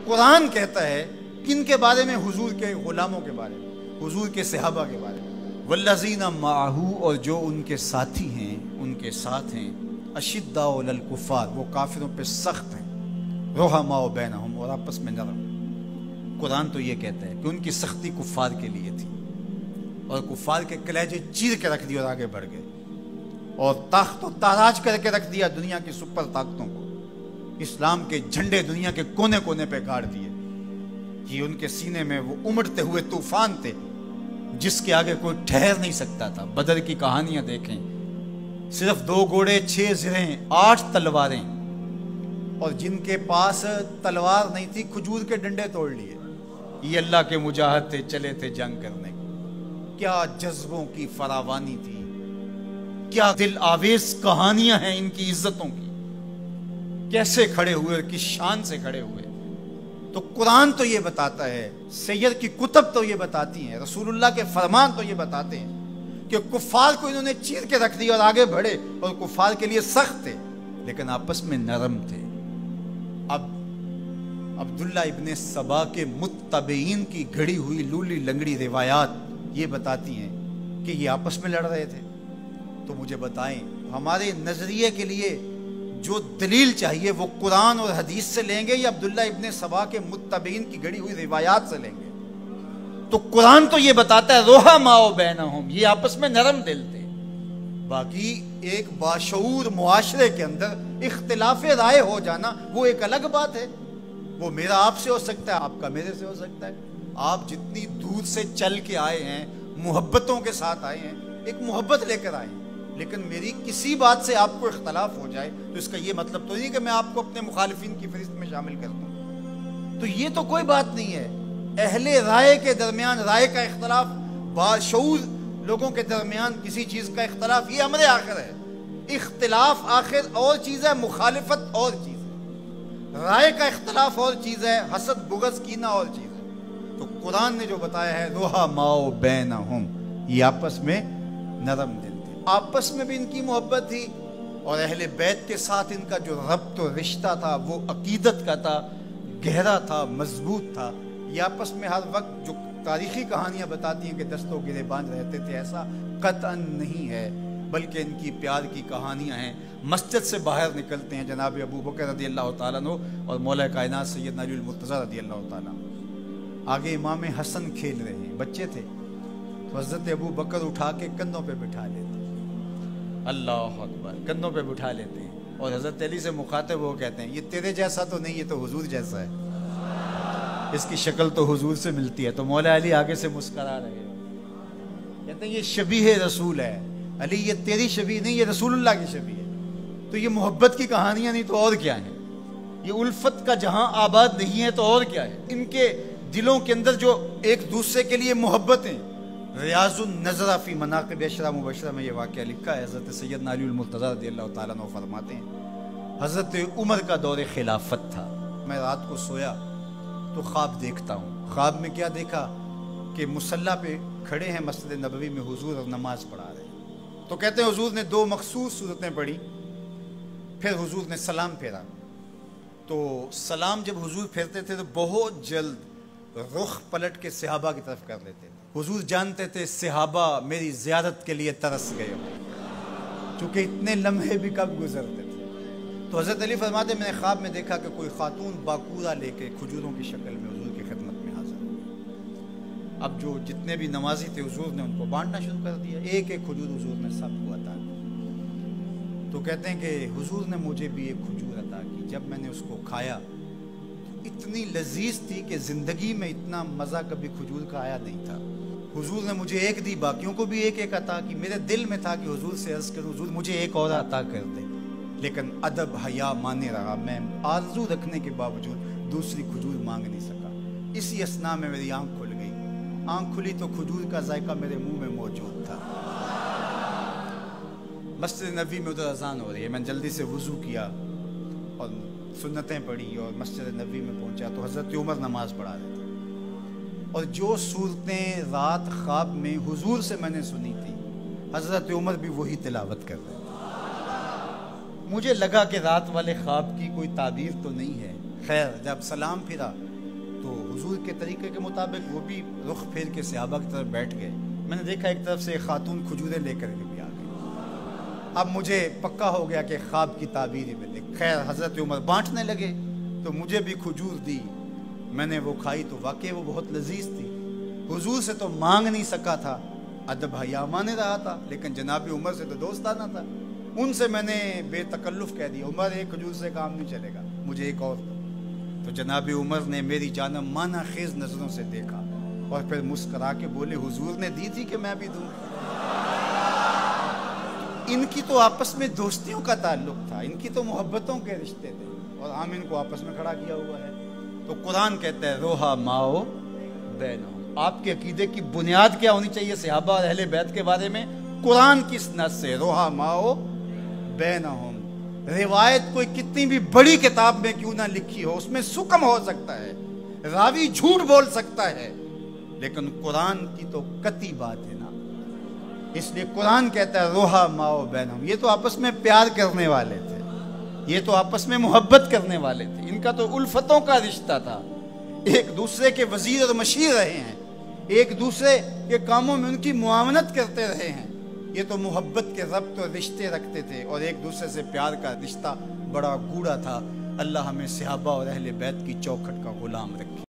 قرآن کہتا ہے کن کے بارے میں؟ حضور کے غلاموں کے بارے میں، حضور کے صحابہ کے بارے میں۔ والذین معہ، اور جو ان کے ساتھی ہیں، ان کے ساتھ ہیں، اشداء علی الکفار، وہ کافروں پہ سخت ہیں، رحماء بینہم، اور آپس میں نرم۔ قرآن تو یہ کہتا ہے کہ ان کی سختی کفار کے لیے تھی، اور کفار کے کلیجے چیر کے رکھ دیے اور آگے بڑھ گئے، اور تاخت و تاراج کر کے رکھ دیا دنیا کی سپر طاقتوں کو، اسلام کے جھنڈے دنیا کے کونے کونے پہ گاڑ دیے۔ یہ ان کے سینے میں وہ امڑتے ہوئے طوفان تھے جس کے آگے کوئی ٹھہر نہیں سکتا تھا۔ بدر کی کہانیاں دیکھیں، صرف 2 گھوڑے، 6 زرہیں، 8 تلواریں، اور جن کے پاس تلوار نہیں تھی کھجور کے ڈنڈے توڑ لیے۔ یہ اللہ کے مجاہد تھے، چلے تھے جنگ کرنے کو۔ کیا جذبوں کی فراوانی تھی، کیا دل آویز کہانیاں ہیں ان کی عزتوں کی، کیسے کھڑے ہوئے اور کس شان سے کھڑے ہوئے۔ تو قرآن تو یہ بتاتا ہے، سید کی کتب تو یہ بتاتی ہیں، رسول اللہ کے فرمان تو یہ بتاتے ہیں کہ کفار کو انہوں نے چیر کے رکھ دیا اور آگے بڑھے، اور کفار کے لیے سخت تھے لیکن آپس میں نرم تھے۔ اب عبداللہ ابن سبا کے متبعین کی گھڑی ہوئی لولی لنگڑی روایات یہ بتاتی ہیں کہ یہ آپس میں لڑ رہے تھے۔ تو مجھے بتائیں، ہمارے نظریے کے لیے جو دلیل چاہیے وہ قرآن اور حدیث سے لیں گے یا عبداللہ ابن سبا کے متبعین کی گھڑی ہوئی روایات سے لیں گے؟ تو قرآن تو یہ بتاتا ہے رحماء بینہم، یہ آپس میں نرم دل تھے۔ باقی ایک باشعور معاشرے کے اندر اختلاف رائے ہو جانا وہ ایک الگ بات ہے، وہ میرا آپ سے ہو سکتا ہے، آپ کا میرے سے ہو سکتا ہے۔ آپ جتنی دور سے چل کے آئے ہیں، محبتوں کے ساتھ آئے ہیں، ایک محبت لے کر آئے ہیں، لیکن میری کسی بات سے آپ کو اختلاف ہو جائے تو اس کا یہ مطلب تو نہیں کہ میں آپ کو اپنے مخالفین کی فہرست میں شامل کر دوں۔ تو یہ تو کوئی بات نہیں ہے۔ اہل رائے کے درمیان رائے کا اختلاف، باشعور لوگوں کے درمیان کسی چیز کا اختلاف، یہ امر آخر ہے۔ اختلاف آخر اور چیز ہے، مخالفت اور چیز ہے، رائے کا اختلاف اور چیز ہے، حسد بغض کینہ اور چیز ہے۔ تو قرآن نے جو بتایا ہے رحماء بینہم، یہ آپس میں نرم دل تھے، آپس میں بھی ان کی محبت تھی، اور اہل بیت کے ساتھ ان کا جو ربط و رشتہ تھا وہ عقیدت کا تھا، گہرا تھا، مضبوط تھا۔ یہ آپس میں ہر وقت جو تاریخی کہانیاں بتاتی ہیں کہ دستوں گریباں رہتے تھے، ایسا قطعاً نہیں ہے، بلکہ ان کی پیار کی کہانیاں ہیں۔ مسجد سے باہر نکلتے ہیں جناب ابو بکر رضی اللہ تعالیٰ عنہ اور مولا کائنات سیدنا علی المرتضیٰ رضی اللہ تعالیٰ عنہ، آگے امام حسن کھیل رہے ہیں، بچے تھے، تو حضرت ابو بکر اٹھا کے کندھوں پہ بٹھا لیتے ہیں، اللہ اکبر، کندھوں پہ بٹھا لیتے ہیں، اور حضرت علی سے مخاطب وہ کہتے ہیں یہ تیرے جیسا تو نہیں، یہ تو حضور جیسا ہے، اس کی شکل تو حضور سے ملتی ہے۔ تو مولا علی آگے سے مسکرا رہے ہیں، کہتے ہیں یہ شبیہ رسول ہے، علی یہ تیری شبیہ نہیں، یہ رسول اللہ کی شبیہ ہے۔ تو یہ محبت کی کہانیاں نہیں تو اور کیا ہیں؟ یہ الفت کا جہاں آباد نہیں ہے تو اور کیا ہے؟ ان کے دلوں کے اندر جو ایک دوسرے کے لیے محبتیں۔ ریاض النظرہ فی مناقب عشرہ مبشرہ میں یہ واقعہ لکھا ہے، حضرت سیدنا علی المرتضیٰ رضی اللہ تعالیٰ عنہ فرماتے ہیں حضرت عمر کا دور خلافت تھا، میں رات کو سویا تو خواب دیکھتا ہوں۔ خواب میں کیا دیکھا کہ مصلی پہ کھڑے ہیں مسجد نبوی میں حضور اور نماز پڑھا رہے ہیں۔ تو کہتے ہیں حضور نے 2 مخصوص صورتیں پڑھی، پھر حضور نے سلام پھیرا۔ تو سلام جب حضور پھیرتے تھے تو بہت جلد رخ پلٹ کے صحابہ کی طرف کر لیتے تھے۔ حضور جانتے تھے صحابہ میری زیارت کے لیے ترس گئے ہو، چونکہ اتنے لمحے بھی کب گزرتے تھے۔ تو حضرت علی فرماتے میں نے خواب میں دیکھا کہ کوئی خاتون باکورہ لے کے کھجوروں کی شکل میں حضور کی خدمت میں حاضر ہوئی۔ اب جو جتنے بھی نمازی تھے حضور نے ان کو بانٹنا شروع کر دیا، ایک ایک کھجور حضور نے سب کو عطا کی۔ تو کہتے ہیں کہ حضور نے مجھے بھی ایک کھجور عطا کی، جب میں نے اس کو کھایا اتنی لذیذ تھی کہ زندگی میں اتنا مزہ کبھی کھجور کا آیا نہیں تھا۔ حضور نے مجھے ایک دی، باقیوں کو بھی ایک ایک عطا کی۔ میرے دل میں تھا کہ حضور سے عرض کروں حضور مجھے ایک اور عطا کر دے، لیکن ادب حیا مانے رہا، میں آرزو رکھنے کے باوجود دوسری کھجور مانگ نہیں سکا۔ اسی اثناء میں میری آنکھ کھل گئی، آنکھ کھلی تو کھجور کا ذائقہ میرے منہ میں موجود تھا۔ مسجد نبوی میں ادھر اذان ہو رہی ہے، میں جلدی سے وضو کیا اور سنتیں پڑھی اور مسجد نبوی میں پہنچا تو حضرت عمر نماز پڑھا رہے تھے، اور جو صورتیں رات خواب میں حضور سے میں نے سنی تھی حضرت عمر بھی وہی تلاوت کر رہے تھے۔ مجھے لگا کہ رات والے خواب کی کوئی تعبیر تو نہیں ہے، خیر جب سلام پھرا تو حضور کے طریقے کے مطابق وہ بھی رخ پھیر کے صحابہ کی طرف بیٹھ گئے. میں نے دیکھا ایک طرف سے ایک خاتون کھجوریں لے کر کے بھی آ گئی. اب مجھے پکا ہو گیا کہ خواب کی تعبیر ہی ملے. خیر حضرت عمر بانٹنے لگے تو مجھے بھی کھجور دی. میں نے وہ کھائی تو واقعی وہ بہت لذیذ تھی. حضور سے تو مانگ نہیں سکا تھا, ادب حیا مانے رہا تھا, لیکن جناب عمر سے تو دوستانہ تھا. ان سے میں نے بے تکلف کہہ دیا, عمر ایک کھجور سے کام نہیں چلے گا, مجھے ایک اور دو. تو جناب عمر نے میری جانب مانا خیز نظروں سے دیکھا اور پھر مسکرا کے بولے, حضور نے دی تھی کہ میں بھی دوں. ان کی تو آپس میں دوستیوں کا تعلق تھا, ان کی تو محبتوں کے رشتے تھے, اور ہم ان کو آپس میں کھڑا کیا ہوا ہے. تو قرآن کہتا ہے روحا ماؤ بینہم. آپ کے عقیدے کی بنیاد کیا ہونی چاہیے صحابہ اور اہل بیت کے بارے میں؟ قرآن کی سنت سے روحا ماؤ بینہم. روایت کوئی کتنی بھی بڑی کتاب میں کیوں نہ لکھی ہو, اس میں سکم ہو سکتا ہے, راوی جھوٹ بول سکتا ہے, لیکن قرآن کی تو قطعی بات ہے نا. اس لیے قرآن کہتا ہے روحا ماؤ بینہم. یہ تو آپس میں پیار کرنے والے تھے, یہ تو آپس میں محبت کرنے والے تھے, ان کا تو الفتوں کا رشتہ تھا. ایک دوسرے کے وزیر اور مشیر رہے ہیں, ایک دوسرے کے کاموں میں ان کی معاونت کرتے رہے ہیں. یہ تو محبت کے ربط اور رشتے رکھتے تھے, اور ایک دوسرے سے پیار کا رشتہ بڑا گوڑا تھا. اللہ ہمیں صحابہ اور اہل بیت کی چوکھٹ کا غلام رکھے.